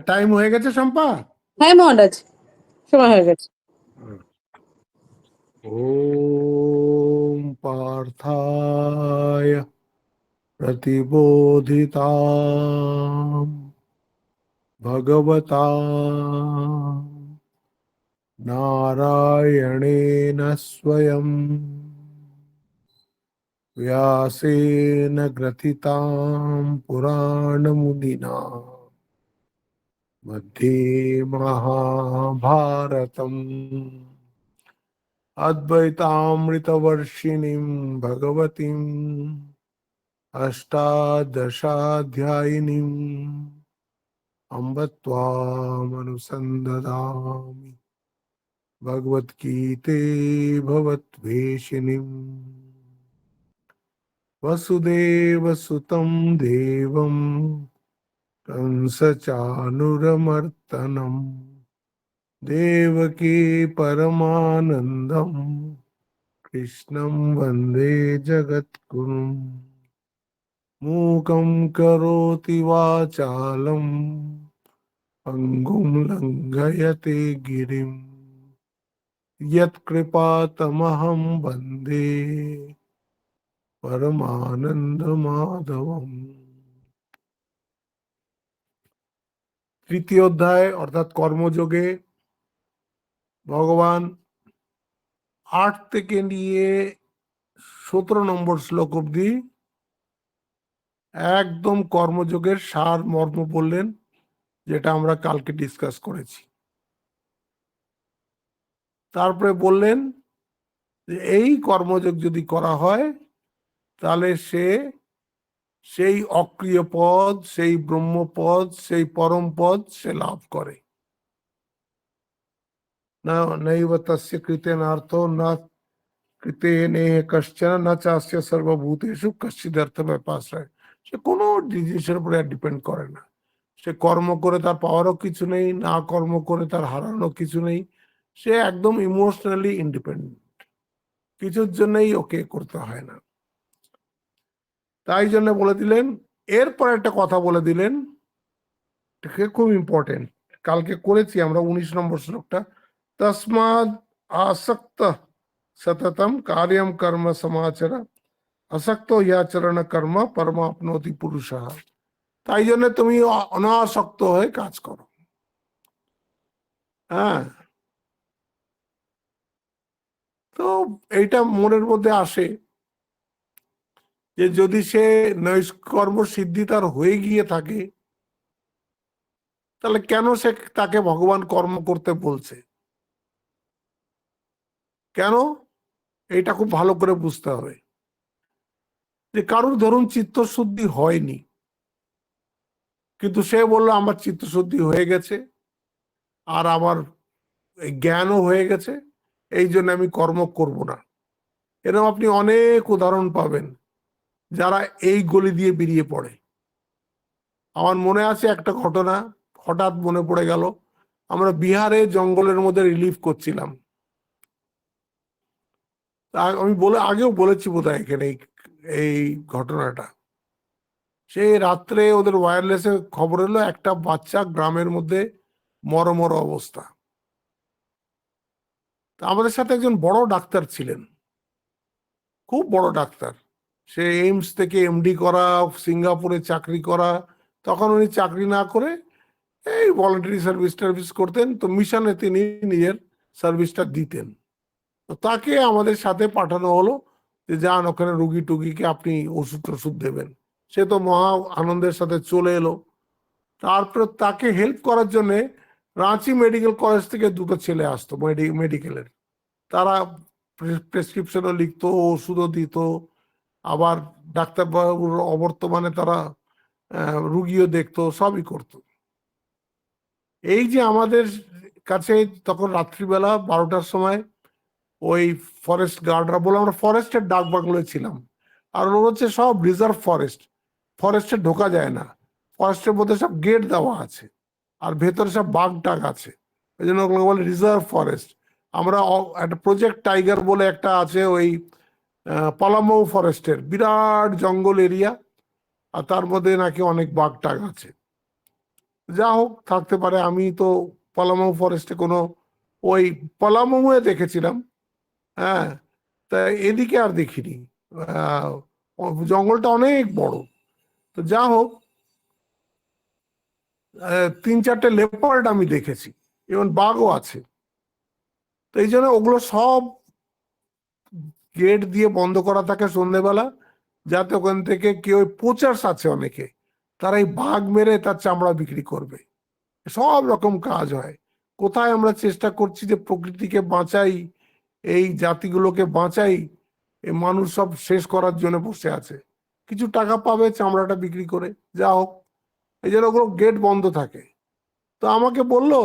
Time হয়ে গেছে শম্পা? হ্যাঁ মহারাজ, সময় হয়ে গেছে। ওম পার্থায় প্রতিবোধিতাম ভগবতা নারায়ণেন স্বয়ং व्यासेन ग्रथितां पुराणमुनिना मध्ये महाभारतम् अद्वैतामृतवर्षिणीं भगवतीम् अष्टादशाध्यायिनीम् अम्ब त्वामनुसन्दधामि भगवद्गीते भवद्वेषिणीम् वसुदेवसुतं देवं कंसचाणूरमर्दनं देवकी परमानन्दं कृष्णं वन्दे जगद्गुरुं मूकं करोति वाचालं पङ्गुं लङ्घयते गिरिं यत्कृपातमहं वन्दे परमानंद माधवम। তৃতীয় অধ্যায় অর্থাৎ কর্মযোগে ভগবান 8 থেকে নিয়ে 17 নম্বর শ্লোক অবধি একদম কর্মযোগের সার মর্ম বললেন, যেটা আমরা কালকে ডিসকাস করেছি। তারপরে বললেন যে এই কর্মযোগ যদি করা হয় তাহলে সেই অক্রিয় পদ, সেই ব্রহ্মপদ, সেই পরম পদ সে লাভ করে। না নৈব তস্য কৃতেনার্থো না কৃতেনেহ কশ্চন না চাস্য সর্বভূতেষু কশ্চিদর্থ ব্যাপাশ্রয়। সে কোনো জিনিসের উপরে ডিপেন্ড করে না। সে কর্ম করে তার পাওয়ারও কিছু নেই, না কর্ম করে তার হারানো কিছু নেই। সে একদম ইমোশনালি ইন্ডিপেন্ডেন্ট, কিছুর জন্যই ওকে করতে হয় না। তাই জন্য বলে দিলেন, এরপর একটা কথা বলে দিলেন, খুব ইম্পর্টেন্ট, কালকে করেছি আমরা 19 নম্বর শ্লোকটা। তস্মাদ আসক্ত সততম কার্যম কর্ম সমাচর আসক্ত ইয়াচরণ কর্ম পরমাপ্নোতি পুরুষ। তাই জন্য তুমি অনাসক্ত হয়ে কাজ করো। হ্যাঁ, তো এইটা মনের মধ্যে আসে যে যদি সে নৈষ্কর্ম সিদ্ধি তার হয়ে গিয়ে থাকে, তাহলে কেন সে তাকে ভগবান কর্ম করতে বলছে? কেন? এটা খুব ভালো করে বুঝতে হবে। যে কারোর ধরুন চিত্তশুদ্ধি হয়নি, কিন্তু সে বললো আমার চিত্তশুদ্ধি হয়ে গেছে আর আমার জ্ঞানও হয়ে গেছে, এই জন্য আমি কর্ম করব না। এরকম আপনি অনেক উদাহরণ পাবেন যারা এই গলি দিয়ে বেরিয়ে পড়ে। আমার মনে আছে একটা ঘটনা, হঠাৎ মনে পড়ে গেল। আমরা বিহারে জঙ্গলের মধ্যে রিলিফ করছিলাম। আমি আগেও বলেছি বোধহয় এখানে এই ঘটনাটা। সেই রাত্রে ওদের ওয়্যারলেসে খবর এলো একটা বাচ্চা গ্রামের মধ্যে মর অবস্থা। তা আমাদের সাথে একজন বড় ডাক্তার ছিলেন, খুব বড় ডাক্তার। সে এইমস থেকে এমডি করা, সিঙ্গাপুরে চাকরি করা। তখন উনি চাকরি না করে এই ভলান্টারি সার্ভিস করতেন, তো মিশনে তিনি নিজের সার্ভিসটা দিতেন। তো তাকে আমাদের সাথে পাঠানো হলো যে যান ওখানে রুগী টুগিকে আপনি ওষুধ দেবেন। সে তো মহা আনন্দের সাথে চলে এলো। তারপর তাকে হেল্প করার জন্য রাঁচি মেডিকেল কলেজ থেকে দুটো ছেলে আসতো মেডিকেলের। তারা প্রেসক্রিপশনও লিখতো, ওষুধও দিত, আবার ডাক্তারবাবুর অবর্তমানে তারা রুগীও দেখতো, সবই করতো। এই যে আমাদের কাছে তখন রাত্রিবেলা 12টার সময় ওই ফরেস্ট গার্ডরা বলে, আমরা ফরেস্টের ডাক বাংলোয় ছিলাম, আর ওর হচ্ছে সব রিজার্ভ ফরেস্টে ঢোকা যায় না। ফরেস্টের মধ্যে সব গেট দেওয়া আছে আর ভেতরে সব বাঘ টাগ আছে, ওই জন্য ওগুলো বলে রিজার্ভ ফরেস্ট। আমরা একটা প্রজেক্ট টাইগার বলে একটা আছে ওই পালামৌ ফরেস্টের, বিরাট জঙ্গল এরিয়া, আর তার মধ্যে নাকি অনেক বাঘ টাগ আছে। যা হোক থাকতে পারে, আমি তো পালামাউ ফরেস্টে কোনো, ওই পালামাউয়ে দেখেছিলাম, হ্যাঁ, তা এদিকে আর দেখিনি। আহ, জঙ্গলটা অনেক বড়। তো যা হোক, 3-4টে লেপার্ড আমি দেখেছি, এবং বাঘও আছে। তো এই জন্য ওগুলো সব গেট দিয়ে বন্ধ করা থাকে সন্ধ্যেবেলা, যাতে ওখান থেকে কেউ, পোচার্স আছে অনেকে, তারা এই বাঘ মেরে তার চামড়া বিক্রি করবে। সব রকম কাজ হয়। কোথায় আমরা চেষ্টা করছি যে প্রকৃতিকে বাঁচাই, এই জাতিগুলোকে বাঁচাই, এই মানুষ সব শেষ করার জন্য বসে আছে। কিছু টাকা পাবে চামড়াটা বিক্রি করে, যা হোক। এই জন্য ওগুলো গেট বন্ধ থাকে। তো আমাকে বললো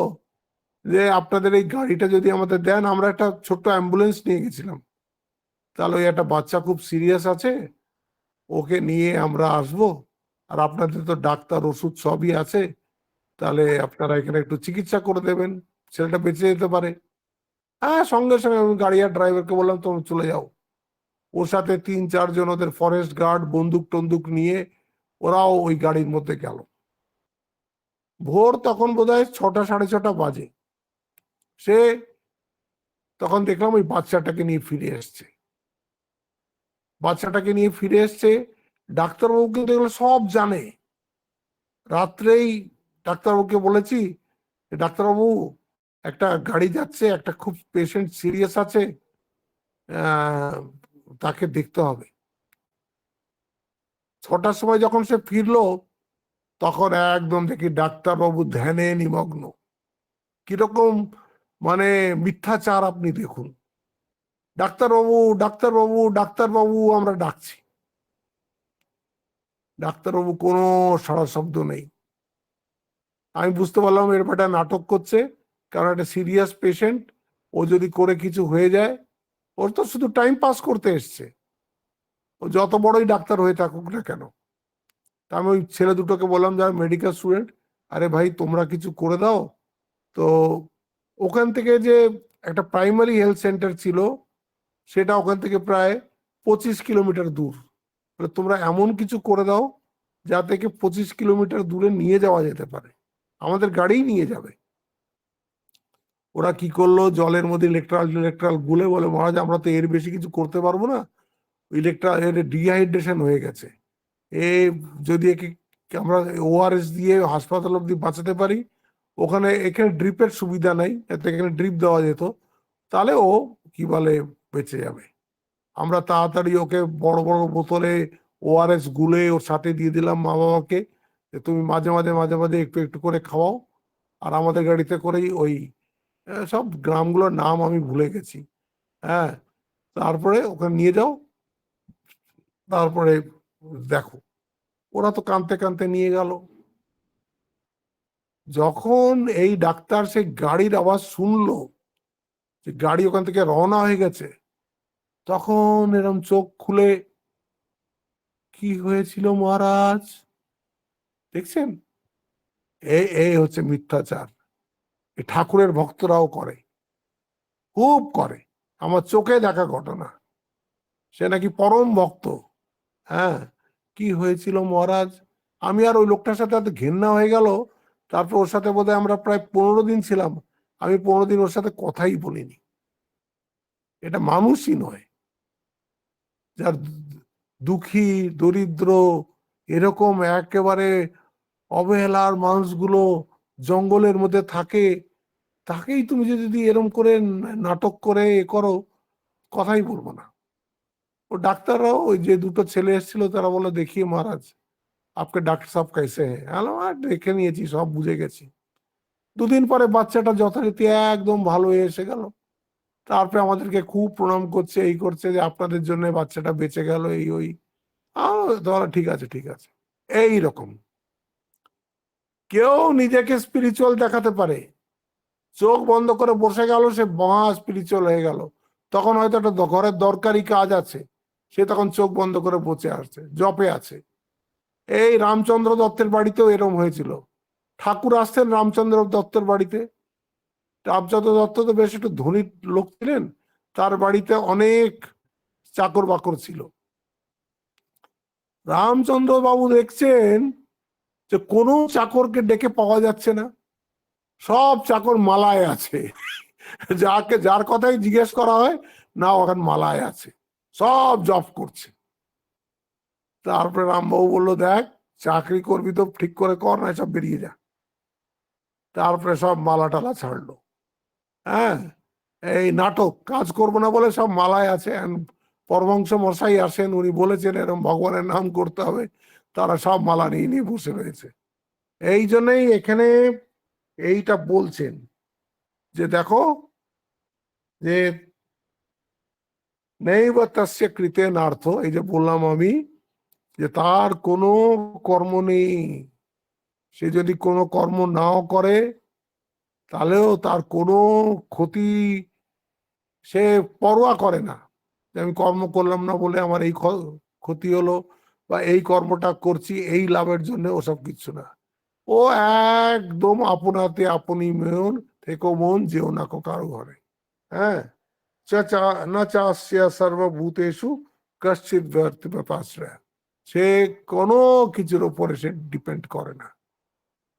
যে আপনাদের এই গাড়িটা যদি আমাদের দেন, আমরা একটা ছোট্ট অ্যাম্বুলেন্স নিয়ে গেছিলাম, তাহলে ওই একটা বাচ্চা খুব সিরিয়াস আছে, ওকে নিয়ে আমরা আসবো, আর আপনাদের তো ডাক্তার ওষুধ সবই আছে, তাহলে আপনারা এখানে একটু চিকিৎসা করে দেবেন, ছেলেটা বেঁচে যেতে পারে। হ্যাঁ, সঙ্গে সঙ্গে আমি গাড়ি আর ড্রাইভারকে বললাম তোমরা চলে যাও। ওর সাথে 3-4 জন ওদের ফরেস্ট গার্ড বন্দুক টন্দুক নিয়ে ওরাও ওই গাড়ির মধ্যে গেল। ভোর তখন বোধহয় 6টা 6:30 বাজে। সে তখন দেখলাম ওই বাচ্চাটাকে নিয়ে ফিরে এসছে। বাচ্চাটাকে নিয়ে ফিরে এসছে। ডাক্তারবাবু কিন্তু এগুলো সব জানে। রাত্রেই ডাক্তারবাবুকে বলেছি, ডাক্তারবাবু একটা গাড়ি যাচ্ছে, একটা খুব পেশেন্ট সিরিয়াস আছে, আহ, তাকে দেখতে হবে। 6টার সময় যখন সে ফিরলো, তখন একদম দেখি ডাক্তারবাবু ধ্যানে নিমগ্ন। কিরকম মানে মিথ্যাচার আপনি দেখুন। ডাক্তারবাবু, ডাক্তারবাবু, ডাক্তারবাবু আমরা ডাকছি, ডাক্তারবাবু কোনো সাড়া শব্দ নেই। আমি বুঝতে পারলাম এর একটা নাটক করছে, কারণ একটা সিরিয়াস পেশেন্ট, ও যদি করে কিছু হয়ে যায়, ওর তো শুধু টাইম পাস করতে এসছে, ও যত বড়ই ডাক্তার হয়ে থাকুক না কেন। তা আমি ওই ছেলে দুটোকে বললাম যারা মেডিকেল স্টুডেন্ট, আরে ভাই তোমরা কিছু করে দাও। তো ওখান থেকে যে একটা প্রাইমারি হেলথ সেন্টার ছিল, সেটা ওখান থেকে প্রায় 25 কিলোমিটার দূর। তোমরা এমন কিছু করে দাও যাতে 25 কিলোমিটার দূরে নিয়ে যাওয়া যেতে পারে, আমাদের গাড়িই নিয়ে যাবে। ওরা কি করলো, জলের মধ্যে ইলেকট্রাল ইলেকট্রাল গুলে বলে মহারাজ আমরা তো এর বেশি কিছু করতে পারবো না, ইলেকট্রাল ডিহাইড্রেশন হয়ে গেছে, এ যদি একে আমরা ওআরএস দিয়ে হাসপাতাল অব্দি বাঁচাতে পারি, ওখানে এখানে ড্রিপের সুবিধা নাই, এতে এখানে ড্রিপ দেওয়া যেত, তাহলে ও কি বলে বেঁচে যাবে। আমরা তাড়াতাড়ি ওকে বড় বড় বোতলে ওআরএস গুলে ওর সাথে দিয়ে দিলাম মা বাবাকে, যে তুমি মাঝে মাঝে মাঝে মাঝে একটু একটু করে খাওয়াও। আর আমাদের গাড়িতে করেই ওই সব গ্রামগুলোর নাম আমি ভুলে গেছি, হ্যাঁ, তারপরে ওখানে নিয়ে যাও। তারপরে দেখো, ওরা তো কাঁদতে কাঁদতে নিয়ে গেল। যখন এই ডাক্তার সে গাড়ির আওয়াজ শুনলো, যে গাড়ি ওখান থেকে রওনা হয়ে গেছে, তখন এরম চোখ খুলে, কি হয়েছিল মহারাজ দেখছেন, এই এই হচ্ছে মিথ্যাচার। এই ঠাকুরের ভক্তরাও করে, খুব করে, আমার চোখে দেখা ঘটনা। সে নাকি পরম ভক্ত। হ্যাঁ, কি হয়েছিল মহারাজ, আমি আর ওই লোকটার সাথে এত ঘেন্না হয়ে গেল। তারপর ওর সাথে বোধহয় আমরা প্রায় 15 দিন ছিলাম, আমি 15 দিন ওর সাথে কথাই বলিনি। এটা মানুষই নয়, যার দুঃখী দরিদ্র এরকম একেবারে অবহেলার মানুষগুলো জঙ্গলের মধ্যে থাকে, তাকেই তুমি যদি এরম করে নাটক করে এ করো, কথাই বলবো না। ও ডাক্তাররাও, ওই যে দুটো ছেলে এসেছিল, তারা বলে দেখিয়ে মহারাজ আপকে ডাক্তার সাহেব कैसे हैं, দেখে নিয়েছি, সব বুঝে গেছি। 2 দিন পরে বাচ্চাটা যথারীতি একদম ভালো হয়ে এসে গেল। তারপরে আমাদেরকে খুব প্রণাম করছে, এই করছে যে আপনাদের জন্য বাচ্চাটা বেঁচে গেল, এই ওই। ধরো ঠিক আছে ঠিক আছে। এই রকম কেউ নিজেকে স্পিরিচুয়াল দেখাতে পারে, চোখ বন্ধ করে বসে গেল, সে মহা স্পিরিচুয়াল হয়ে গেল। তখন হয়তো একটা ঘরের দরকারি কাজ আছে, সে তখন চোখ বন্ধ করে বসে আসছে, জপে আছে। এই রামচন্দ্র দত্তের বাড়িতেও এরম হয়েছিল। ঠাকুর আসতেন রামচন্দ্র দত্তের বাড়িতে। রামচন্দ্র দত্ত তো বেশ একটু ধনী লোক ছিলেন, তার বাড়িতে অনেক চাকর বাকর ছিল। রামচন্দ্র বাবু দেখছেন যে কোনো চাকরকে ডেকে পাওয়া যাচ্ছে না, সব চাকর মালায় আছে। যার কথাই জিজ্ঞেস করা হয় না ওখানে মালায় আছে, সব জব করছে। তারপরে রামবাবু বললো, দেখ চাকরি করবি তো ঠিক করে কর, না সব বেরিয়ে যা। তারপরে সব মালা টালা ছাড়লো। হ্যাঁ, এই নাটক কাজ করবো না বলে সব মালায় আছে। পরমহংস মশাই আসেন, উনি বলেছেন এরকম ভগবানের নাম করতে হবে, তারা সব মালা নিয়ে নিয়ে বসে রয়েছে। এই জন্যই এখানে এইটা বলছেন যে দেখো যে নেই বা তাস্য কৃতে নার্থ, এই যে বললাম আমি যে তার কোনো কর্ম নেই, সে যদি কোনো কর্ম নাও করে তাহলেও তার কোনো ক্ষতি সে পরোয়া করে না, যে আমি কর্ম করলাম না বলে আমার এই ক্ষতি হলো, বা এই কর্মটা করছি এই লাভের জন্য, ওসব কিচ্ছু না। ও একদম আপনাতে আপনি মন থেকো, মন যেও না কারো ঘরে। হ্যাঁ, না চাস্য সর্বভূতেষু কশ্চিৎ ব্যর্থ ব্যাপাশ্রয়, সে কোনো কিছুর উপরে সে ডিপেন্ড করে না।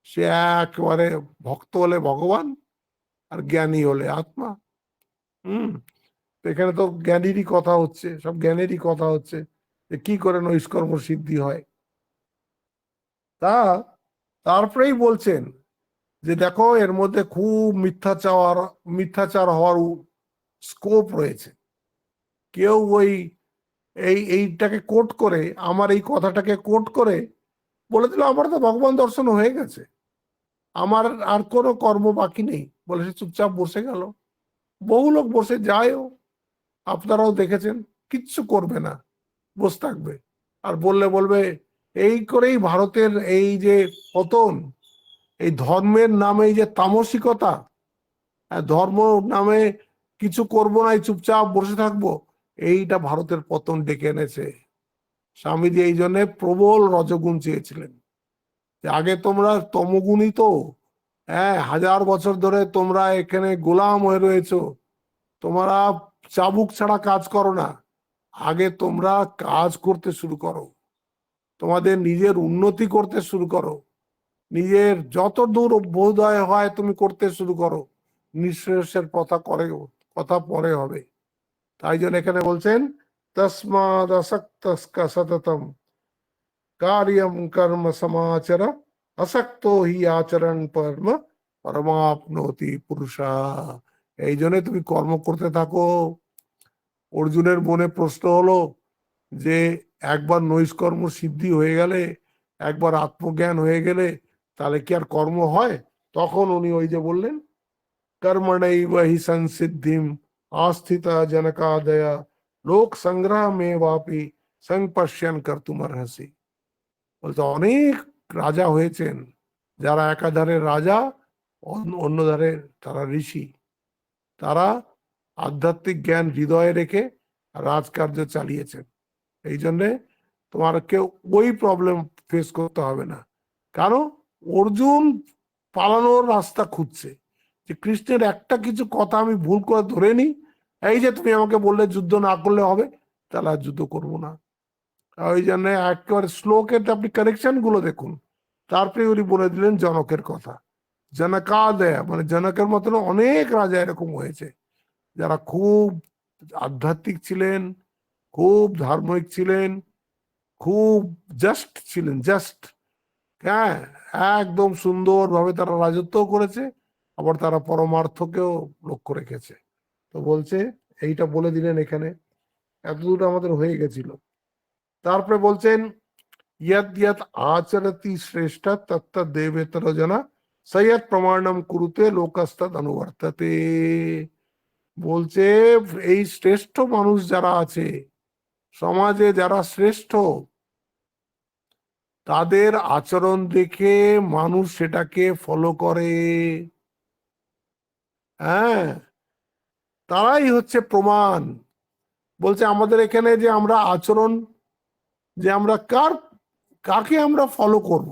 সে একেবারে ভক্ত হলে ভগবান, আর জ্ঞানী হলে আত্মা। হম, এখানে তো জ্ঞানেরই কথা হচ্ছে, সব জ্ঞানেরই কথা হচ্ছে যে কি করে নৈষ্কর্ম সিদ্ধি হয়। তারপরেই বলছেন যে দেখো এর মধ্যে খুব মিথ্যাচার হওয়ার স্কোপ রয়েছে। কেউ এইটাকে কোট করে, আমার এই কথাটাকে কোট করে বলে দিল আমার তো ভগবান দর্শন হয়ে গেছে, আমার আর কোনো কর্ম বাকি নেই, বলে সে চুপচাপ বসে গেল। বহু লোক বসে যায়ও, আপনারাও দেখেছেন, কিচ্ছু করবে না, বসে থাকবে। আর বলবে এই করেই ভারতের এই যে পতন, এই ধর্মের নামে এই যে তামসিকতা, ধর্ম নামে কিছু করবো না, চুপচাপ বসে থাকবো, এইটা ভারতের পতন ডেকে এনেছে। স্বামীজি এই জন্য প্রবল রজগুণ চেয়েছিলেন, যে আগে তোমরা তমগুণী তো, হ্যাঁ 1000 বছর ধরে তোমরা এখানে গোলাম হয়ে রয়েছো, তোমরা চাবুক ছাড়া কাজ করো না, আগে তোমরা কাজ করতে শুরু করো, তোমাদের নিজের উন্নতি করতে শুরু করো, নিজের যত দূর বোধোদয় হয় তুমি করতে শুরু করো, নিঃশ্রেষের কথা পরে হবে। তাই জন্য এখানে বলছেন তসমাদ আসক্ত সততম কার্যম কর্ম সমাচর আসক্ত হি আচরণ কর্ম পরমাপ্নোতি পুরুষা। এই জন্য তুমি কর্ম করতে থাকো। অর্জুনের মনে প্রশ্ন হলো যে একবার নৈষ্কর্ম সিদ্ধি হয়ে গেলে, একবার আত্মজ্ঞান হয়ে গেলে তাহলে কি আর কর্ম হয়? তখন উনি ওই যে বললেন कर्मणैव हि संसिद्धिम आस्थिता जनकादया लोक संग्रह में वापि সংপশ্যন কর্তুমর্হসি। বলতে অনেক রাজা হয়েছেন, যারা একাধারে রাজা, অন্য ধারে তারা ঋষি, তারা আধ্যাত্মিক জ্ঞান হৃদয়ে রেখে রাজকার্য চালিয়েছেন। এই জন্যে তোমার কেউ ওই প্রবলেম ফেস করতে হবে না। কারণ অর্জুন পালানোর রাস্তা খুঁজছে, যে কৃষ্ণের একটা কিছু কথা আমি ভুল করে ধরে নিই, এই যে তুমি আমাকে বললে যুদ্ধ না করলে হবে, তাহলে আর যুদ্ধ করবো না। ওই জন্য একেবারে শ্লোকের আপনি কারেকশন গুলো দেখুন। তারপরে উনি বলে দিলেন জনকের কথা, জনকাদয়া মানে জনকের মতন অনেক রাজা এরকম হয়েছে, যারা খুব আধ্যাত্মিক ছিলেন, খুব ধার্মিক ছিলেন, খুব জাস্ট ছিলেন, জাস্ট, হ্যাঁ একদম সুন্দরভাবে তারা রাজত্ব করেছে, আবার তারা পরমার্থকেও লক্ষ্য রেখেছে। তো বলছে এইটা বলে দিলেন এখানে, এতদূর আমাদের হয়ে গেছিল। তারপরে বলছেন ইয়দ ইয়দ আচরতি শ্রেষ্ঠ তত্ত দেবেতর জনা সয়ৎ প্রমাণম কুরুতে লোকস্তদ অনুবর্ততে। বলছে এই শ্রেষ্ঠ মানুষ যারা আছে সমাজে, যারা শ্রেষ্ঠ, তাদের আচরণ দেখে মানুষ সেটাকে ফলো করে। হ্যাঁ, তারাই হচ্ছে প্রমাণ। বলছে আমাদের এখানে যে আমরা আচরণ, যে আমরা কাকে আমরা ফলো করব,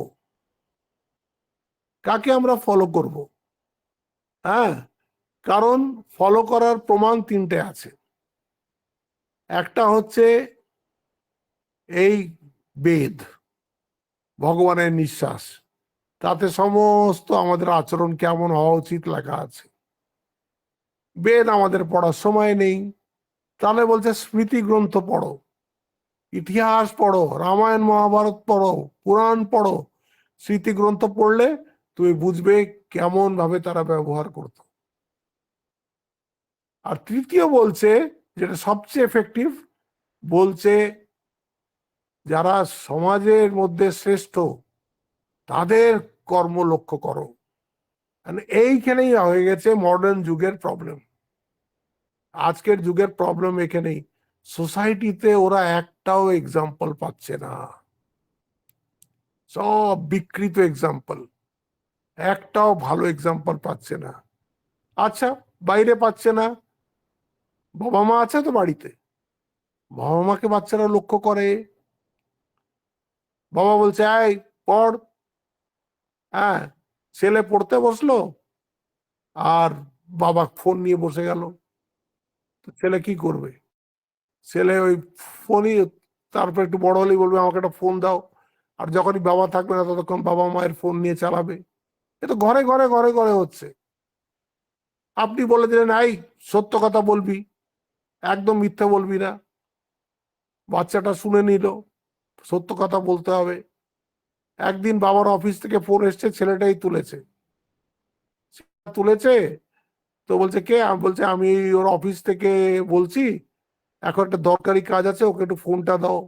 কাকে আমরা ফলো করব। হ্যাঁ, কারণ ফলো করার প্রমাণ তিনটে আছে। একটা হচ্ছে এই বেদ, ভগবানের নিঃশ্বাস, তাতে সমস্ত আমাদের আচরণ কেমন হওয়া উচিত লেখা আছে। বেদ আমাদের পড়ার সময় নেই, তাহলে বলছে স্মৃতি গ্রন্থ পড়ো, ইতিহাস পড়ো, রামায়ণ মহাভারত পড়ো, পুরাণ পড়ো। স্মৃতি গ্রন্থ পড়লে তুমি বুঝবে কেমন ভাবে তারা ব্যবহার করতো। আর তৃতীয় বলছে, যেটা সবচেয়ে এফেক্টিভ, বলছে যারা সমাজের মধ্যে শ্রেষ্ঠ তাদের কর্ম লক্ষ্য করো। এইখানেই হয়ে গেছে মডার্ন যুগের প্রবলেম। আজকের যুগের প্রবলেম এখানেই, সোসাইটিতে ওরা একটাও এক্সাম্পল পাচ্ছে না, সব বিকৃত এক্সাম্পল, একটাও ভালো এক্সাম্পল পাচ্ছে না। আচ্ছা, বাইরে পাচ্ছে না, বাবা মা আছে তো বাড়িতে, বাবা মাকে বাচ্চারা লক্ষ্য করে। বাবা বলছে এই পড়, হ্যাঁ, ছেলে পড়তে বসলো আর বাবা ফোন নিয়ে বসে গেল, তো ছেলে কি করবে? ছেলে ওই ফোনই, তারপর একটু বড় হলেই বলবে আমাকে একটা ফোন দাও, আর যখনই বাবা থাকবে না ততক্ষণ বাবা মায়ের ফোন নিয়ে চালাবে। এ তো ঘরে ঘরে ঘরে ঘরে হচ্ছে। আপনি বলে দিলেন এই সত্য কথা বলবি, একদম মিথ্যে বলবি না, বাচ্চাটা শুনে নিল সত্য কথা বলতে হবে। একদিন বাবার অফিস থেকে ফোন এসছে, ছেলেটাই তুলেছে। তুলেছে তো বলছে কে? বলছে আমি ওর অফিস থেকে বলছি, এখন একটা দরকারি কাজ আছে, ওকে একটু ফোনটা দাও।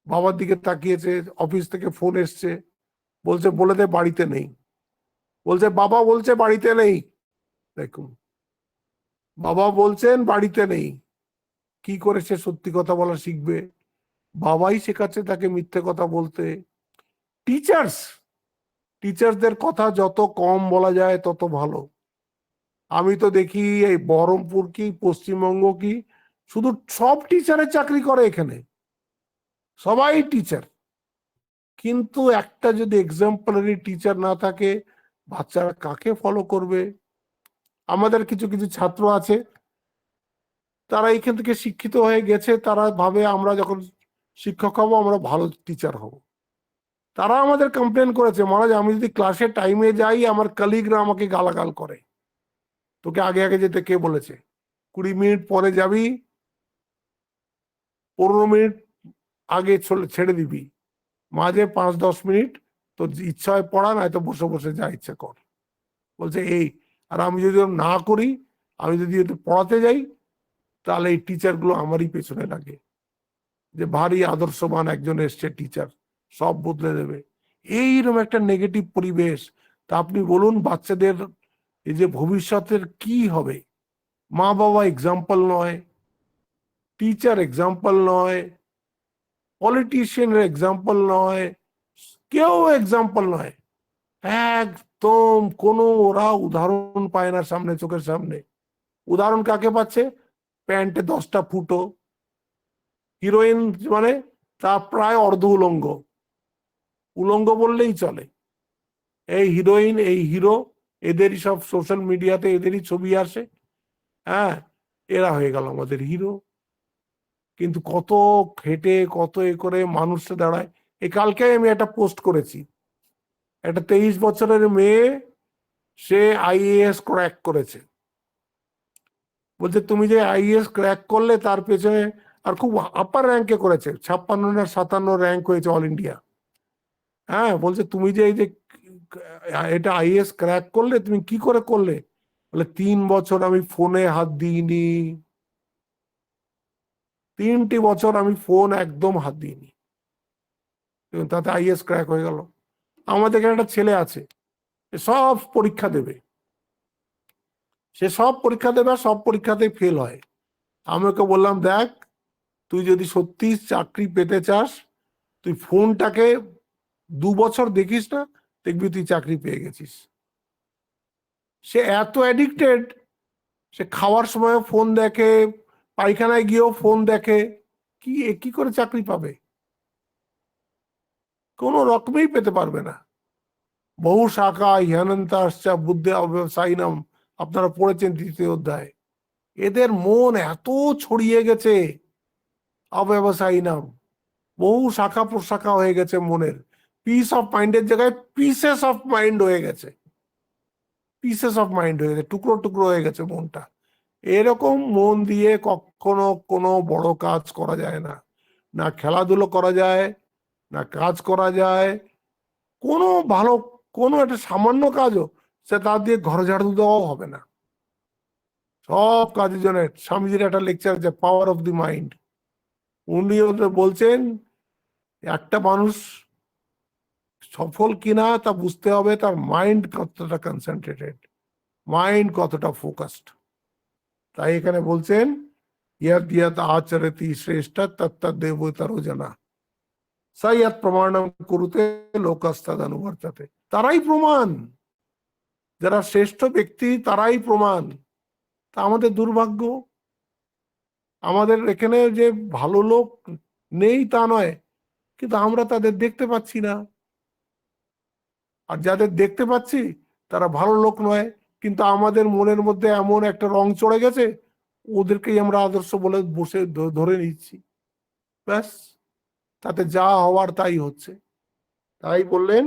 বাবার দিকে তাকিয়েছে, অফিস থেকে ফোন এসছে, বলছে বলে দে বাড়িতে নেই। বলছে বাবা বলছে বাড়িতে নেই। দেখুন, বাবা বলছেন বাড়িতে নেই, কি করে সে সত্যি কথা বলা শিখবে? বাবাই শেখাচ্ছে তাকে মিথ্যে কথা বলতে। টিচার্সদের কথা যত কম বলা যায় তত ভালো। আমি তো দেখি এই বহরমপুর কি পশ্চিমবঙ্গ কি, শুধু সব টিচারের চাকরি করে এখানে, সবাই টিচার, কিন্তু একটা যদি এক্সাম্পলারি টিচার না থাকে, বাচ্চারা কাকে ফলো করবে? আমাদের কিছু কিছু ছাত্র আছে, তারা এখান থেকে শিক্ষিত হয়ে গেছে, তারা ভাবে আমরা যখন শিক্ষক হব আমরা ভালো টিচার হব। তারা আমাদের কমপ্লেন করেছে, মহারাজ আমি যদি ক্লাসে টাইমে যাই আমার কলিগরা আমাকে গালাগাল করে। তোকে আগে আগে যেতে কে বলেছে? 20 মিনিট পরে যাবি, 15 মিনিট আগে ছেড়ে দিবি, মাঝে 5-10 মিনিট তোর ইচ্ছা হয় পড়া, নয়তো বসে বসে যা ইচ্ছা কর। বলছে এই, আর আমি যদি না করি, আমি যদি পড়াতে যাই, তাহলে এই টিচারগুলো আমারই পেছনে লাগে, যে ভারী আদর্শবান একজন এসছে টিচার, সব বদলে দেবে। এইরকম একটা নেগেটিভ পরিবেশ। তা আপনি বলুন বাচ্চাদের এই যে ভবিষ্যতের কি হবে? মা বাবা এক্সাম্পল নয়, টিচার এক্সাম্পল নয়, পলিটিশিয়ানের এক্সাম্পল নয়, কেউ এক্সাম্পল নয়, একদম কোনো ওরা উদাহরণ পায় না সামনে, চোখের সামনে। উদাহরণ কাকে পাচ্ছে? প্যান্টে 10টা ফুটো, হিরোইন মানে তা প্রায় অর্ধ উলঙ্গ, উলঙ্গ বললেই চলে। এই হিরোইন, এই হিরো, এদেরই সব সোশ্যাল মিডিয়াতে এদেরই ছবি আসে, হ্যাঁ, এরা হয়ে গেল আমাদের হিরো। কিন্তু কত খেটে কত এ করে মানুষটা দাঁড়ায়। এই কালকে আমি একটা পোস্ট করেছি, একটা 23 বছরের মেয়ে, সে আইএএস ক্র্যাক করেছে। বলছে তুমি যে আইএএস ক্র্যাক করলে তার পেছনে, আর খুব আপার র্যাঙ্কে করেছে, 56 না 57 র্যাঙ্ক হয়েছে অল ইন্ডিয়া। হ্যাঁ, বলছে তুমি যে এই যে এটা আইএএস ক্র্যাক করলে তুমি কি করে করলে? বলে 3 বছর আমি ফোনে হাত দিইনি, 3টি বছর আমি ফোন একদম হাত দিইনি, তাতে আইএএস ক্র্যাক হয়ে গেল। আমাদের এখানে একটা ছেলে আছে, সব পরীক্ষা দেবে, সে সব পরীক্ষা দেবে আর সব পরীক্ষাতেই ফেল হয়। আমি ওকে বললাম দেখ, তুই যদি সত্যি চাকরি পেতে চাস, তুই ফোনটাকে 2 বছর দেখিস না, দেখবি তুই চাকরি পেয়ে গেছিস। সে এত অ্যাডিক্টেড, সে খাওয়ার সময় ফোন দেখে, পায়খানায় গিয়েও ফোন দেখে, কি কি করে চাকরি পাবে? কোনো রকমেই পেতে পারবে না। বহু শাখা হ্যানন্তাশ্চা বুদ্ধে অব্যবসায়িনাম, আপনারা পড়েছেন 3য় অধ্যায়। এদের মন এত ছড়িয়ে গেছে, অব্যবসায়িনাম, বহু শাখা প্রশাখা হয়ে গেছে মনের। পিস অফ মাইন্ডের জায়গায় পিসেস অফ মাইন্ড হয়ে গেছে, পিসেস অফ মাইন্ড হয়ে গেছে, টুকরো টুকরো হয়ে গেছে মনটা। এরকম মন দিয়ে কখনো কোনো বড় কাজ করা যায় না, না খেলাধুলো করা যায়, না কাজ করা যায়, কোনো ভালো কোনো একটা সামান্য কাজও সে তার দিয়ে ঘর ঝাড়ু দেওয়াও হবে না। সব কাজের জন্য স্বামীজির একটা লেকচার আছে, পাওয়ার অফ দি মাইন্ড। উনি বলছেন একটা মানুষ সফল কিনা তা বুঝতে হবে তার মাইন্ড কতটা কনসেন্ট্রেটেড, মাইন্ড কতটা ফোকাসড। তাই এখানে বলছেন ইয়াদ ইয়াদ আচরতি শ্রেষ্ঠ তত্তদেবতারো জানা সাইয়াত প্রমাণম কুরুতে লোকস্তাদ অনুবর্ততে। তারাই প্রমাণ, যারা শ্রেষ্ঠ ব্যক্তি তারাই প্রমাণ। তা আমাদের দুর্ভাগ্য, আমাদের এখানে যে ভালো লোক নেই তা নয়, কিন্তু আমরা তাদের দেখতে পাচ্ছি না। আর যাদের দেখতে পাচ্ছি তারা ভালো লোক নয়, কিন্তু আমাদের মনের মধ্যে এমন একটা রং চড়ে গেছে, ওদেরকেই আমরা আদর্শ বলে বসে ধরে নিচ্ছি। ব্যাস, তাতে যা হওয়ার তাই হচ্ছে। তাই বললেন,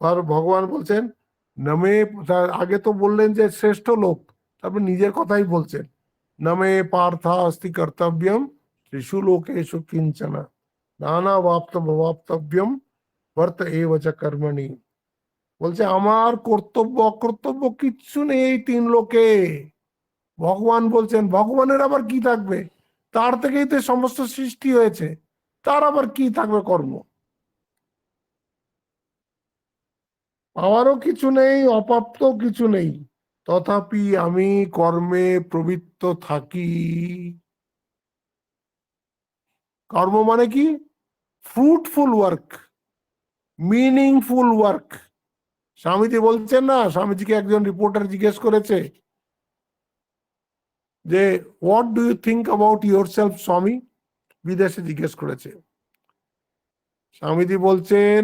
আর ভগবান বলছেন নামে, আগে তো বললেন যে শ্রেষ্ঠ লোক, তারপর নিজের কথাই বলছেন নামে পার্থা অস্তি কর্তব্যম ত্রিষু লোকেষু কিঞ্চনা নানা ভাবাপ্তব্যম বর্ত এব চ কর্মণি। বলছে আমার কর্তব্য অকর্তব্য কিচ্ছু নেই এই তিন লোকে। ভগবান বলছেন ভগবানের আবার কি থাকবে, তার থেকেই তো সমস্ত সৃষ্টি হয়েছে, তার আবার কি থাকবে কর্ম। পাওয়ারও কিছু নেই, অপ্রাপ্ত কিছু নেই, তথাপি আমি কর্মে প্রবৃত্ত থাকি। কর্ম মানে কি? Fruitful work, meaningful work. Swamiji বলছেন না, স্বামীজিকে একজন রিপোর্টার জিজ্ঞেস করেছে যে what do you think about yourself Swami, বিদেশে জিজ্ঞেস করেছে। স্বামীজি বলছেন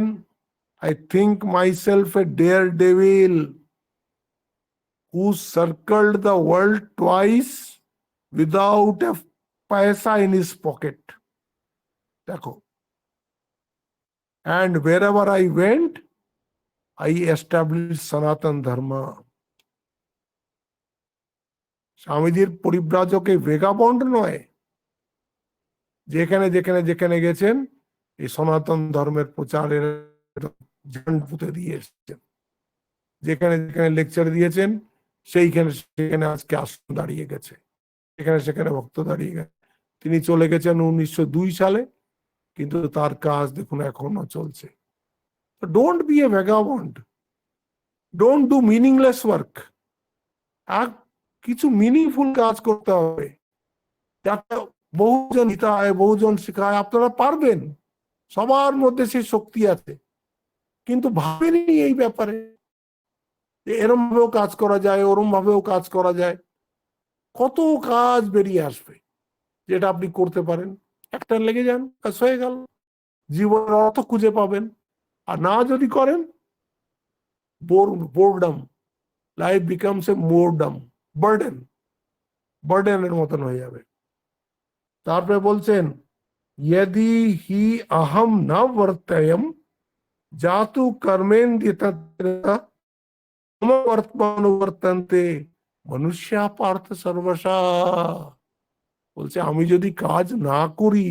I think myself a daredevil who circled the world twice without a paisa in his pocket. দেখো, and wherever I went, I established Sanatan Dharma. স্বামীজির পরিব্রাজকে ভেগাবন্ড নয়, যেখানে যেখানে যেখানে গেছেন এই সনাতন ধর্মের প্রচারের ঝান্ড পুঁতে দিয়ে এসেছেন। যেখানে যেখানে লেকচার দিয়েছেন সেইখানে সেখানে আজকে আসন দাঁড়িয়ে গেছে, এখানে সেখানে ভক্ত দাঁড়িয়ে গেছে। তিনি চলে গেছেন 1902 সালে, কিন্তু তার কাজ দেখুন এখনো চলছে। Don't be a vagabond, don't do meaningless work. আর কিছু মিনিংফুল কাজ করতে হবে, যাতে বহুজন হিতায় বহুজন শিখায়। আপনারা পারবেন, সবার মধ্যে সেই শক্তি আছে, কিন্তু ভাবেনি এই ব্যাপারে এরম ভাবেও কাজ করা যায়, ওরম ভাবেও কাজ করা যায়। কত কাজ বেরিয়ে আসবে যেটা আপনি করতে পারেন, একটা লেগে যান, কাজ হয়ে গেল, জীবনের অর্থ খুঁজে পাবেন। আর না যদি করেন, বোরডম, লাইফ বিকামস এ মোরডম, বার্ডেনের মতন হয়ে যাবে। তারপরে বলছেন यदि হি अहम न वर्तयम जातु कर्मेन्द्रियवर्तन्ते মনুষ্যা পার্থ সর্বশা। বলছে আমি যদি কাজ না করি,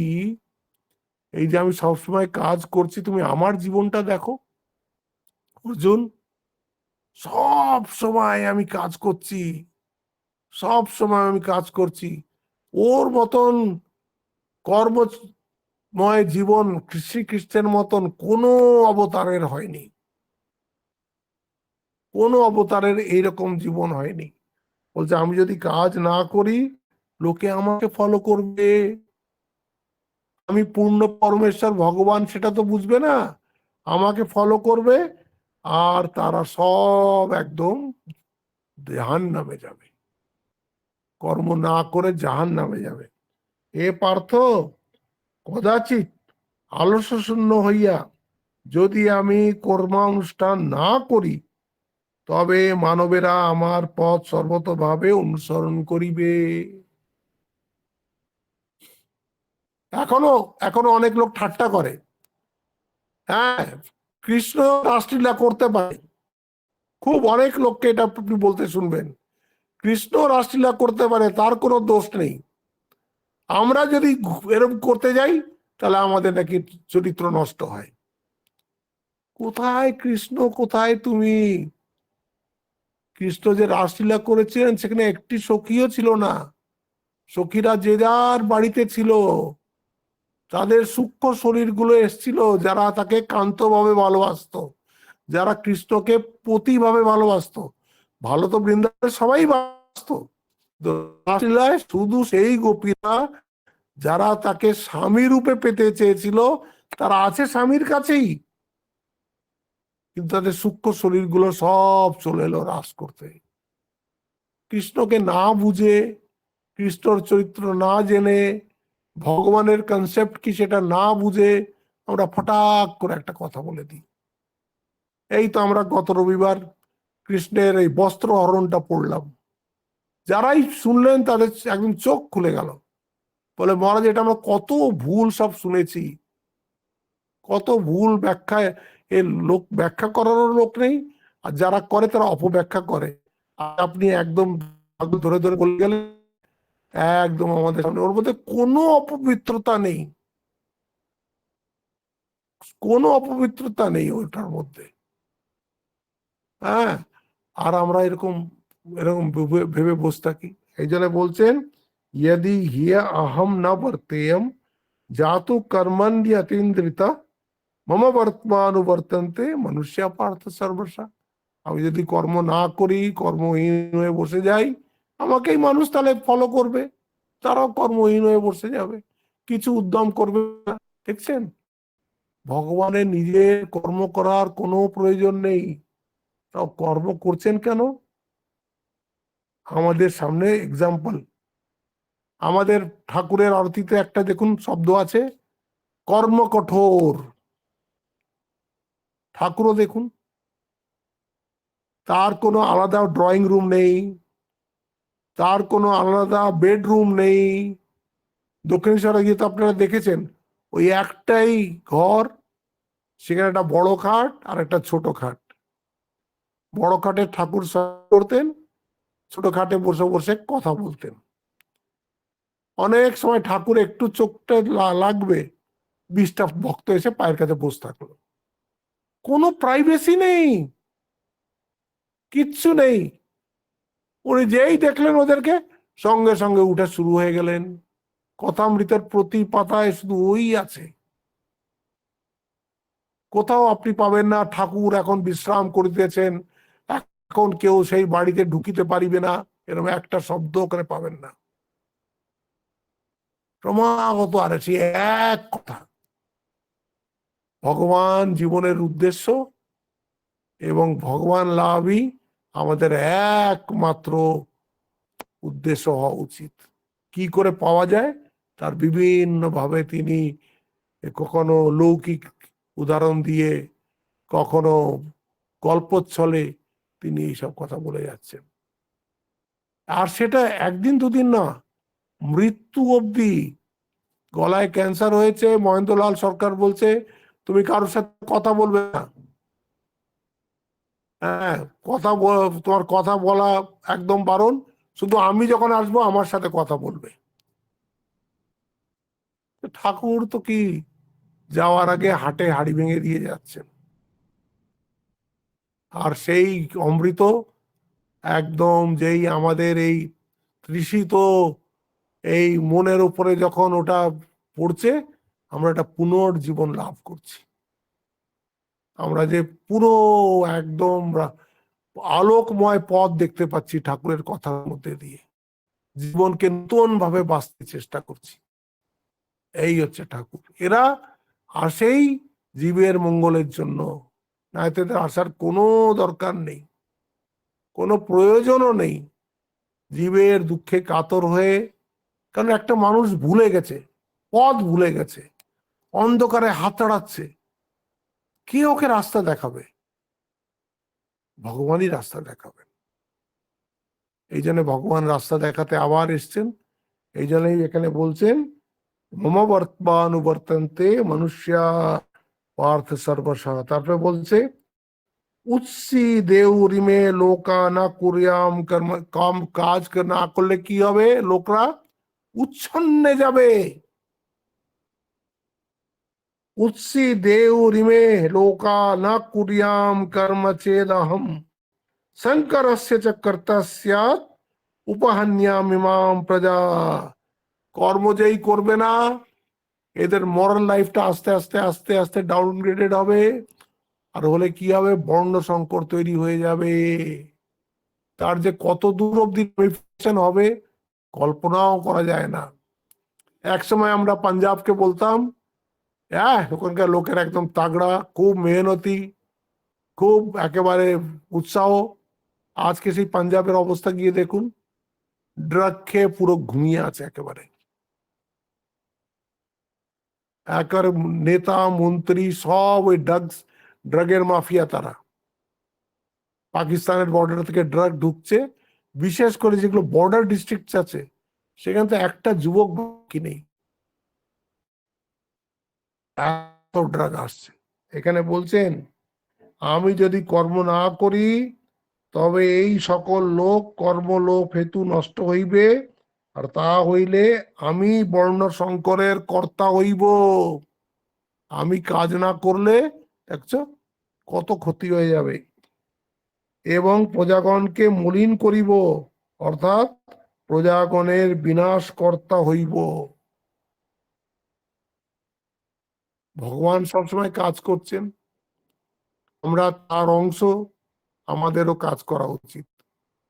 এই যে আমি সবসময় কাজ করছি, তুমি আমার জীবনটা দেখো অর্জুন, সব সময় আমি কাজ করছি, সব সময় আমি কাজ করছি। ওর মতন কর্মময় জীবন শ্রীকৃষ্ণের মতন কোনো অবতারের হয়নি, কোনো অবতারের এইরকম জীবন হয়নি। বলছে আমি যদি কাজ না করি, লোকে আমাকে ফলো করবে, আমি পূর্ণ পরমেশ্বর ভগবান সেটা তো বুঝবে না, আমাকে ফলো করবে, আর তারা সব একদম জাহান্নামে যাবে, কর্ম না করে জাহান্নামে যাবে। এ পার্থ, কদাচিৎ আলস্য শূন্য হইয়া যদি আমি কর্মানুষ্ঠান না করি, তবে মানবেরা আমার পথ সর্বতভাবে অনুসরণ করিবে। এখনো এখনো অনেক লোক ঠাট্টা করে, হ্যাঁ কৃষ্ণ রাসলীলা করতে পারে, খুব অনেক লোককে এটা আপনি বলতে শুনবেন, কৃষ্ণ রাসলীলা করতে পারে, তার কোনো দোষ নেই। আমরা যদি এরকম করতে যাই তাহলে আমাদের নাকি চরিত্র নষ্ট হয়। কোথায় কৃষ্ণ, কোথায় তুমি? কৃষ্ণ যে রাসলীলা করেছিলেন সেখানে একটি সখীও ছিল না। সখীরা যে যার বাড়িতে ছিল, তাদের সূক্ষ্ম শরীরগুলো এসছিল, যারা তাকে কান্তভাবে ভালোবাসতো, যারা কৃষ্ণকে পতিভাবে ভালোবাসতো। ভালো তো বৃন্দাবনে সবাই বাসতো, রাসলীলায় শুধু সেই গোপীরা যারা তাকে স্বামী রূপে পেতে চেয়েছিল, তারা আছে স্বামীর কাছেই, কিন্তু তাদের সূক্ষ্ম শরীরগুলো সব চলে এলো রাস করতে। কৃষ্ণকে না বুঝে, কৃষ্ণর চরিত্র না জেনে, ভগবানের কনসেপ্ট কি সেটা না বুঝে আমরা ফটাক করে একটা কথা বলে দিই। এই তো আমরা গত রবিবার কৃষ্ণের এই বস্ত্র হরণটা পড়লাম, যারাই শুনলেন তাদের একদম চোখ খুলে গেল, বলে মহারাজ এটা আমরা কত ভুল সব শুনেছি, কত ভুল ব্যাখ্যায়, এর লোক ব্যাখ্যা করারও লোক নেই, আর যারা করে তারা অপব্যাখ্যা করে। আর আপনি একদম ধরে ধরে বলে গেলেন একদম আমাদের সামনে, ওর মধ্যে কোনো অপবিত্রতা নেই, কোনো অপবিত্রতা নেই ওইটার মধ্যে। হ্যাঁ, আর আমরা এরকম এরকম ভেবে বসে থাকি। এই জন্য বলছেন यदि হিয়া अहम न वर्तेयम जातु कर्मण्यतीन्द्रिता মম বর্তমানুবর্তন্তে মনুষ্য পার্থ সর্বসা। আমি যদি কর্ম না করি, কর্মহীন হয়ে বসে যাই, আমাকেই মানুষ তাহলে ফলো করবে, তারাও কর্মহীন হয়ে বসে যাবে, কিছু উদ্যম করবে না। দেখছেন, ভগবানের নিজের কর্ম করার কোনো প্রয়োজন নেই, তাও কর্ম করছেন কেন? আমাদের সামনে এক্সাম্পল, আমাদের ঠাকুরের আরতিতে একটা দেখুন শব্দ আছে, কর্ম কঠোর। ঠাকুরও দেখুন, তার কোনো আলাদা ড্রয়িং রুম নেই, তার কোনো আলাদা বেডরুম নেই। দক্ষিণেশ্বরে গিয়ে তো আপনারা দেখেছেন, ওই একটাই ঘর, সেখানে একটা বড় খাট আর একটা ছোট খাট। বড় খাটে ঠাকুর করতেন, ছোট খাটে বসে বসে কথা বলতেন। অনেক সময় ঠাকুর একটু চোখটা লাগবে, 20টা ভক্ত এসে পায়ের কাছে বসে থাকলো, কোনো প্রাইভেসি নেই, কিচ্ছু নেই। উনি যেই দেখলেন ওদেরকে, সঙ্গে সঙ্গে উঠে শুরু হয়ে গেলেন। কথামৃতের প্রতি পাতায় শুধু ওই আছে, কোথাও আপনি পাবেন না ঠাকুর এখন বিশ্রাম করিতেছেন, এখন কেউ সেই বাড়িতে ঢুকিতে পারিবে না, এরকম একটা শব্দ ওখানে পাবেন না। ক্রমাগত আর সেই এক কথা, ভগবান জীবনের উদ্দেশ্য এবং ভগবান লাভই আমাদের একমাত্র উদ্দেশ্য হওয়া উচিত। কি করে পাওয়া যায়, তার বিভিন্ন ভাবে তিনি কখনো লৌকিক উদাহরণ দিয়ে, কখনো গল্পচ্ছলে তিনি এইসব কথা বলে যাচ্ছেন। আর সেটা একদিন দুদিন না, মৃত্যু অবধি। গলায় ক্যান্সার হয়েছে, মহেন্দ্রলাল সরকার বলছে তুমি কারোর সাথে কথা বলবে না, হ্যাঁ তোমার কথা বলা একদম বারণ, শুধু আমি যখন আসবো আমার সাথে কথা বলবে। ঠাকুর তো কি যাওয়ার আগে হাটে হাড়ি ভেঙে দিয়ে যাচ্ছেন, আর সেই অমৃত একদম যেই আমাদের এই তৃষিত এই মনের উপরে যখন ওটা পড়ছে, আমরা একটা পুনর্জীবন লাভ করছি। আমরা যে পুরো একদম আলোকময় পথ দেখতে পাচ্ছি ঠাকুরের কথার মধ্যে দিয়ে, জীবনকে নতুন ভাবে বাঁচতে চেষ্টা করছি। এই হচ্ছে ঠাকুর। এরা আসেই জীবের মঙ্গলের জন্য, না এদের আসার কোনো দরকার নেই, কোনো প্রয়োজনও নেই। জীবের দুঃখে কাতর হয়ে, কারণ একটা মানুষ ভুলে গেছে, পথ ভুলে গেছে, অন্ধকারে হাতড়াচ্ছে, কে ওকে রাস্তা দেখাবে? ভগবানই রাস্তা দেখাবেন। এই জন্য ভগবান রাস্তা দেখাতে আবার এসছেন। এই জন্যই এখানে বলছেন মম বর্তমানুবর্তন্তে মনুষ্যা পার্থ সর্বশা। তারপরে বলছে উৎসি দেউরিমে লোকা না কুরিয়াম কর্ম, কাম কাজ না করলে কি হবে? লোকরা উচ্ছন্নে যাবে। উৎসি দেউরিমে লোকা না কুরিয়াম কর্ম চেদহম শঙ্করস্য চ কর্তা স্যাৎ উপহান্যামিমাম প্রজা। কর্ম যেই করবে না, এদের মরাল লাইফটা আস্তে আস্তে আস্তে আস্তে ডাউনগ্রেডেড হবে। আর হলে কি হবে? বর্ণ সংকর তৈরি হয়ে যাবে। তার যে কত দূর অব্দি রেমিফিকেশন হবে কল্পনাও করা যায় না। এক সময় আমরা পাঞ্জাবকে বলতাম, হ্যাঁ ওখানকার লোকের একদম তাগড়া, খুব মেহনতি, খুব একেবারে উৎসাহ। আজকে সেই পাঞ্জাবের অবস্থা গিয়ে দেখুন, ড্রাগ খেয়ে পুরো ঘুমিয়ে আছে একেবারে। একেবারে নেতা মন্ত্রী সব ওই ড্রাগের মাফিয়া তারা। পাকিস্তানের বর্ডার থেকে ড্রাগ ঢুকছে, বিশেষ করে যেগুলো বর্ডার ডিস্ট্রিক্ট আছে সেখানে তো একটা যুবক বাকি নেই, এত ড্রাগ আসছে। এখানে বলছেন আমি যদি কর্ম না করি তবে এই সকল লোক কর্মলোভ হেতু নষ্ট হইবে, আর তা হইলে আমি বর্ণ সংকরের কর্তা হইব। আমি কাজ না করলে দেখছো কত ক্ষতি হয়ে যাবে। এবং প্রজাগণকে মলিন করিব, অর্থাৎ প্রজাগণের বিনাশ কর্তা হইব। ভগবান সবসময় কাজ করছেন, আমরা তার অংশ, আমাদেরও কাজ করা উচিত।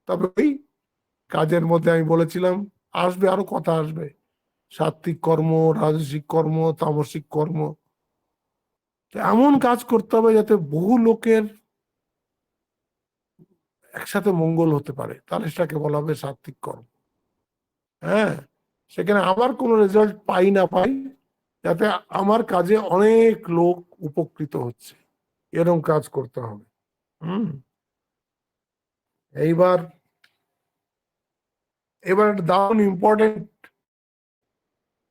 তবে ওই কাজের মধ্যে আমি বলেছিলাম আসবে, আরো কথা আসবে, সাত্বিক কর্ম, রাজসিক কর্ম, তামসিক কর্ম। এমন কাজ করতে হবে যাতে বহু লোকের একসাথে মঙ্গল হতে পারে, তাহলে সেটাকে বলা হবে সাত্বিক কর্ম। হ্যাঁ, সেখানে আমার কোনো রেজাল্ট পাই না পাই, যাতে আমার কাজে অনেক লোক উপকৃত হচ্ছে, এরকম কাজ করতে হবে। এইবার এবার দারুণ ইম্পর্টেন্ট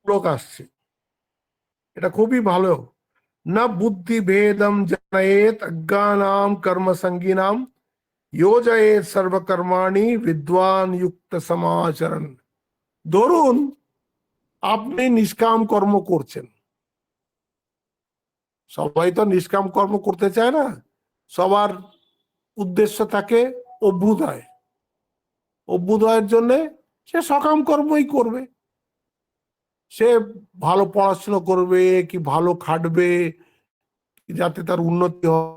লোক আসছে, এটা খুবই ভালো। না বুদ্ধি ভেদম জনয়েত অজ্ঞানাম কর্ম সঙ্গিনাম যোজয়েত সর্বকর্মাণি বিদ্বান যুক্ত সমাচরণ। ধরুন আপনি নিষ্কাম কর্ম করছেন, সবাই তো নিষ্কাম কর্ম করতে চায় না, সবার উদ্দেশ্য থাকে অভ্যুদয়। অভ্যুদয়ের জন্য সে সকাম কর্মই করবে, সে ভালো পড়াশোনা করবে কি ভালো খাটবে যাতে তার উন্নতি হয়।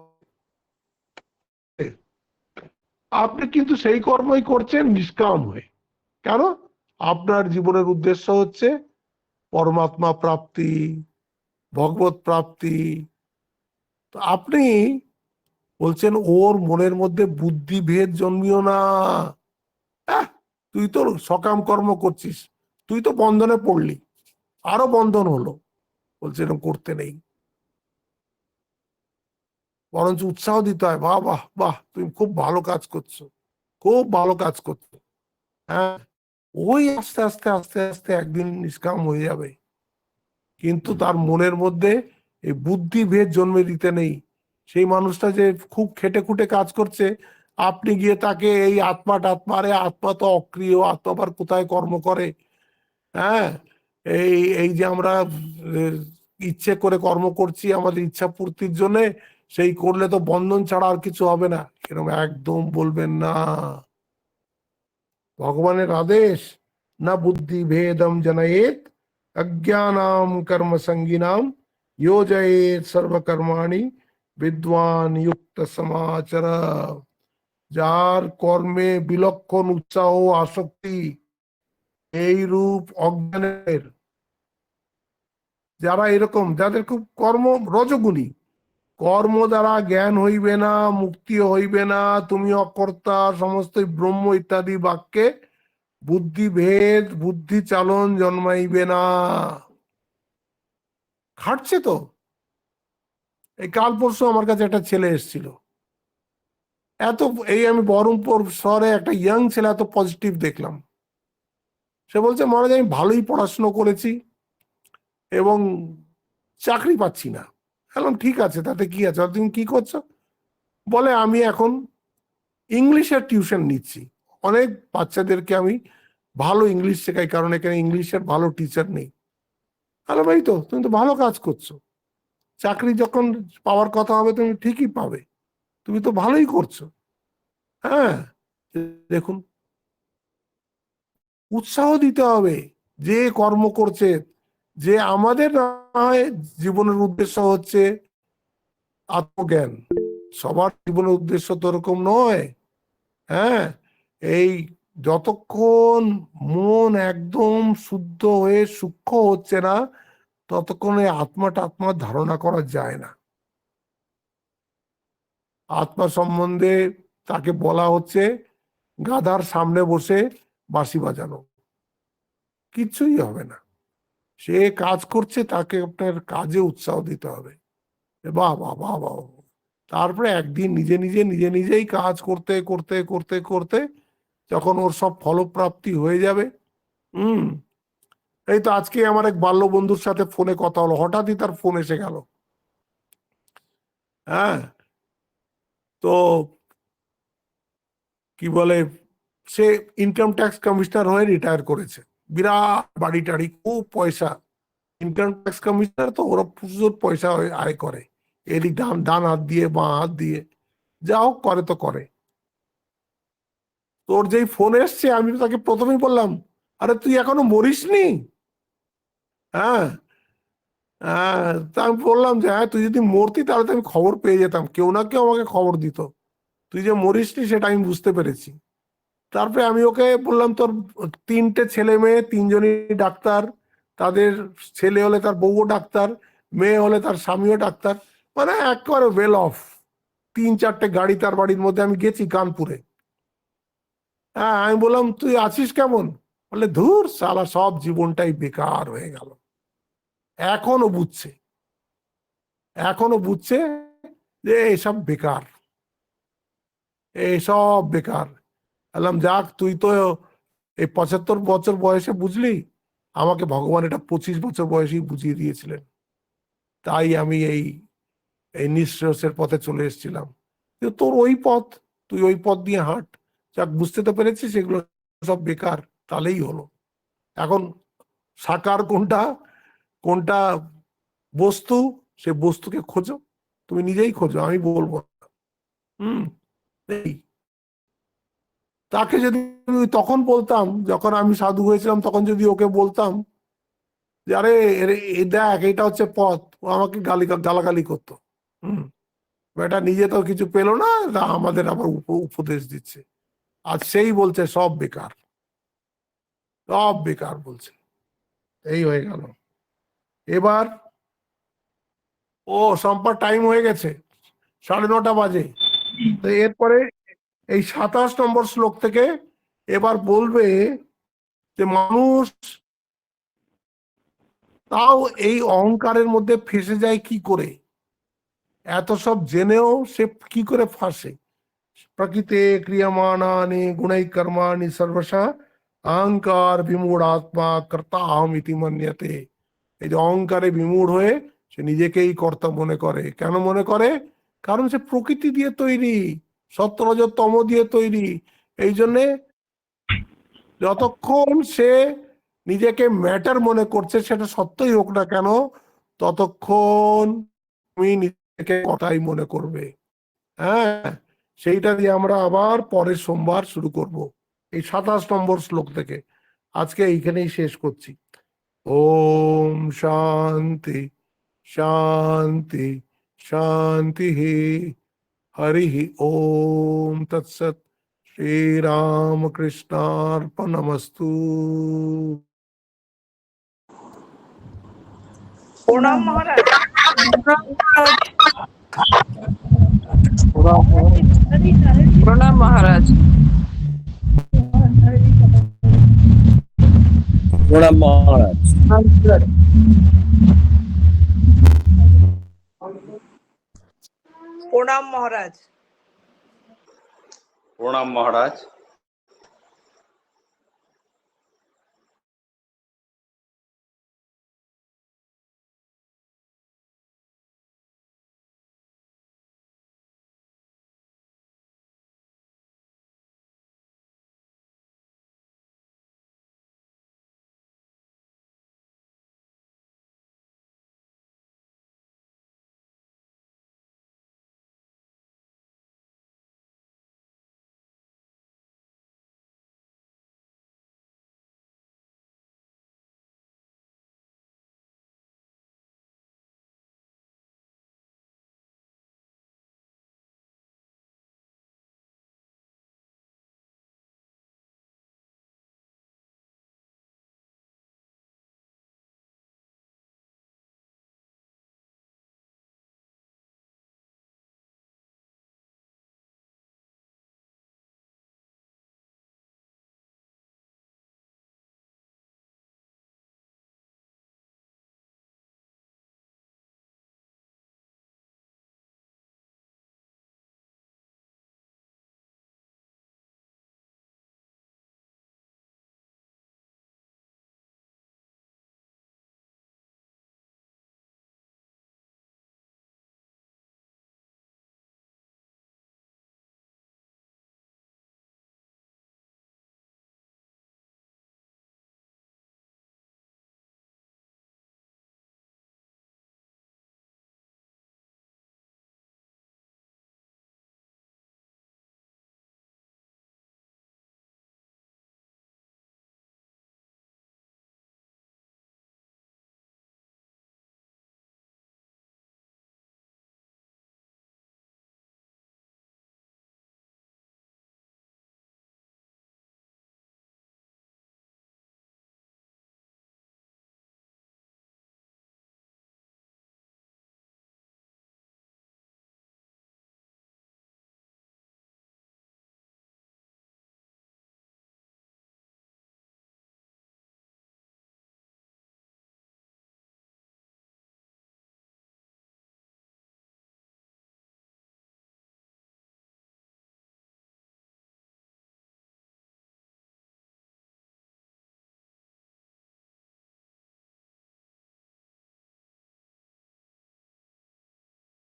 আপনি কিন্তু সেই কর্মই করছেন নিষ্কাম হয়ে। কেন? আপনার জীবনের উদ্দেশ্য হচ্ছে পরমাত্মা প্রাপ্তি, ভগবত প্রাপ্তি। তো আপনি বলছেন ওর মনের মধ্যে বুদ্ধি ভেদ জন্মিও না। তুই তো সকাম কর্ম করছিস, তুই তো বন্ধনে পড়লি, আরো বন্ধন হলো। বলছে এরকম করতে নেই, বরঞ্চ উৎসাহ দিতে হয়, বাহ বাহ বাহ তুমি খুব ভালো কাজ করছো, খুব ভালো কাজ করছো। হ্যাঁ, ওই আস্তে আস্তে আস্তে আস্তে একদিন নিষ্কাম হয়ে যাবে, কিন্তু তার মনের মধ্যে এই বুদ্ধি ভেদ জন্মে দিতে নেই। সেই মানুষটা যে খুব খেটে খুঁটে কাজ করছে, আপনি গিয়ে তাকে এই আত্মা টাত্মা, আরে আত্মা তো অক্রিয়, আত্মা আবার কোথায় কর্ম করে? হ্যাঁ, এই এই যে আমরা ইচ্ছে করে কর্ম করছি আমাদের ইচ্ছা পূর্তির জন্য, সেই করলে তো বন্ধন ছাড়া আর কিছু হবে না, এরকম একদম বলবেন না। ভগবানের আদেশ না বুদ্ধি ভেদম জনয়েত অজ্ঞানাম কর্ম সঙ্গিনাম যোজয়েত সর্বকর্মাণি বিদ্বান যুক্ত সমাচর। যার কর্মে বিলক্ষণ উৎসাহ আসক্তি, এই রূপ অজ্ঞানের, যারা এরকম, যাদের খুব কর্ম রজগুণী, কর্ম দ্বারা জ্ঞান হইবে না, মুক্তি হইবে না, তুমি অকর্তা, সমস্ত ব্রহ্ম ইত্যাদি বাক্যে বুদ্ধি ভেদ বুদ্ধি চালন জন্মাইবে না। খাটছে তো। এই কাল পরশু আমার কাছে একটা ছেলে এসেছিল, এত, এই আমি বহরমপুর শহরে একটা ইয়াং ছেলে, এত পজিটিভ দেখলাম। সে বলছে মহারাজ আমি ভালোই পড়াশুনো করেছি এবং চাকরি পাচ্ছি না। বললাম ঠিক আছে, তাতে কি আছে, তুমি কি করছো? বলে আমি এখন ইংলিশের টিউশন নিচ্ছি, অনেক বাচ্চাদেরকে আমি ভালো ইংলিশ শেখাই, কারণ এখানে ইংলিশের ভালো টিচার নেই। আরে ভাই, তো তুমি তো ভালো কাজ করছো, চাকরি যখন পাওয়ার কথা হবে তুমি ঠিকই পাবে, তুমি তো ভালোই করছো। হ্যাঁ, দেখুন, উৎসাহ দিতে হবে যে কর্ম করছে, যে আমাদের না হয় জীবনের উদ্দেশ্য হচ্ছে আত্মজ্ঞান, সবার জীবনের উদ্দেশ্য তো ওরকম নয়। হ্যাঁ, এই যতক্ষণ মন একদম শুদ্ধ হয়ে সূক্ষ্ম হচ্ছে না, ততক্ষণে আত্মা ধারণা করা যায় না। আত্মা সম্বন্ধে তাকে বলা হচ্ছে গাধার সামনে বসে বাঁশি বাজানো, কিচ্ছুই হবে না। সে কাজ করছে, তাকে আপনার কাজে উৎসাহ দিতে হবে, বাহ বাহ বাহ বাহ। তারপরে একদিন নিজে নিজেই কাজ করতে করতে করতে করতে যখন ওর সব ফলপ্রাপ্তি হয়ে যাবে। এই তো আজকে আমার এক বাল্য বন্ধুর সাথে ফোনে কথা হলো, হঠাৎই তার ফোন এসে গেল। হ্যাঁ, তো কি বলে, সে ইনকাম ট্যাক্স কমিশনার হয়ে রিটায়ার করেছে, বিরাট বাড়ি টাড়ি, খুব পয়সা। ইনকাম ট্যাক্স কমিশনার তো ওরা প্রচুর পয়সা আয় করে, এদিক ডান হাত দিয়ে বাঁ হাত দিয়ে, যা হোক করে তো করে। তোর যেই ফোন এসছে আমি তাকে প্রথমেই বললাম, আরে তুই এখনো মরিসনি? হ্যাঁ, হ্যাঁ, তা আমি বললাম যে হ্যাঁ, তুই যদি মরতি তাহলে তো আমি খবর পেয়ে যেতাম, কেউ না কেউ আমাকে খবর দিত। তুই যে মরিসনি সেটা আমি বুঝতে পেরেছি। তারপরে আমি ওকে বললাম, তোর 3টে ছেলে মেয়ে, 3জনই ডাক্তার, তাদের ছেলে হলে তার বউও ডাক্তার, মেয়ে হলে তার স্বামীও ডাক্তার, মানে একেবারে ওয়েল অফ। 3-4টে গাড়ি তার বাড়ির মধ্যে, আমি গেছি কানপুরে। হ্যাঁ, আমি বললাম তুই আছিস কেমন? বলে ধুর সালা, সব জীবনটাই বেকার হয়ে গেল। এখনো বুঝছে, এখনো বুঝছে যে এসব বেকার, এইসব বেকার। বললাম যাক, তুই তো এই 75 বছর বয়সে বুঝলি, আমাকে ভগবান এটা 25 বছর বয়সেই বুঝিয়ে দিয়েছিলেন, তাই আমি এই এই নিঃশ্রেয়সের পথে চলে এসেছিলাম। কিন্তু তোর ওই পথ, তুই ওই পথ দিয়ে হাঁট, যাক বুঝতে তো পেরেছিস এগুলো সব বেকার, তাহলেই হলো। এখন সাকার কোনটা, কোনটা বস্তু, সে বস্তুকে খোঁজো, তুমি নিজেই খোঁজো, আমি বলবো না। এই তাকে যদি তখন বলতাম, যখন আমি সাধু হয়েছিলাম, তখন যদি ওকে বলতাম যে আরে দেখ এটা হচ্ছে পথ, ও আমাকে গালাগালি করতো। এটা নিজে তো কিছু পেলো না, আমাদের আবার উপদেশ দিচ্ছে। আর সেই বলছে সব বেকার, সব বেকার বলছে। এই হয়ে গেল। এবার ও সম্পার টাইম হয়ে গেছে, 9:30 বাজে। তো এরপরে এই 27 নম্বর শ্লোক থেকে এবার বলবে যে মানুষ তাও এই অহংকারের মধ্যে ফেসে যায় কি করে, এত সব জেনেও সে কি করে ফাঁসে। প্রকৃতে ক্রিয়মাণানি গুণাই কর্মাণি সর্বশা অহংকার বিমূঢ় আত্মা কর্তা আহম ইতি মন্যতে। এই যে অহংকারে বিমূঢ় হয়ে সে নিজেকেই কর্তা মনে করে। কেন মনে করে? কারণ সে প্রকৃতি দিয়ে তৈরি, সত্য রজো তম দিয়ে তৈরি। এই জন্যে যতক্ষণ সে নিজেকে ম্যাটার মনে করছে, সেটা সত্যই হোক না কেন, ততক্ষণ তুমি নিজেকে কথাই মনে করবে। হ্যাঁ, সেইটা দিয়ে আমরা আবার পরের সোমবার শুরু করব, এই 27 নম্বর শ্লোক থেকে। আজকে এইখানেই শেষ করছি। ওম শান্তি শান্তি শান্তি। হরি ওম তৎসৎ। শ্রীরামকৃষ্ণার্পণমস্তু। প্রণাম মহারাজ। প্রণাম মহারাজ। প্রণাম মহারাজ। প্রণাম মহারাজ। প্রণাম মহারাজ।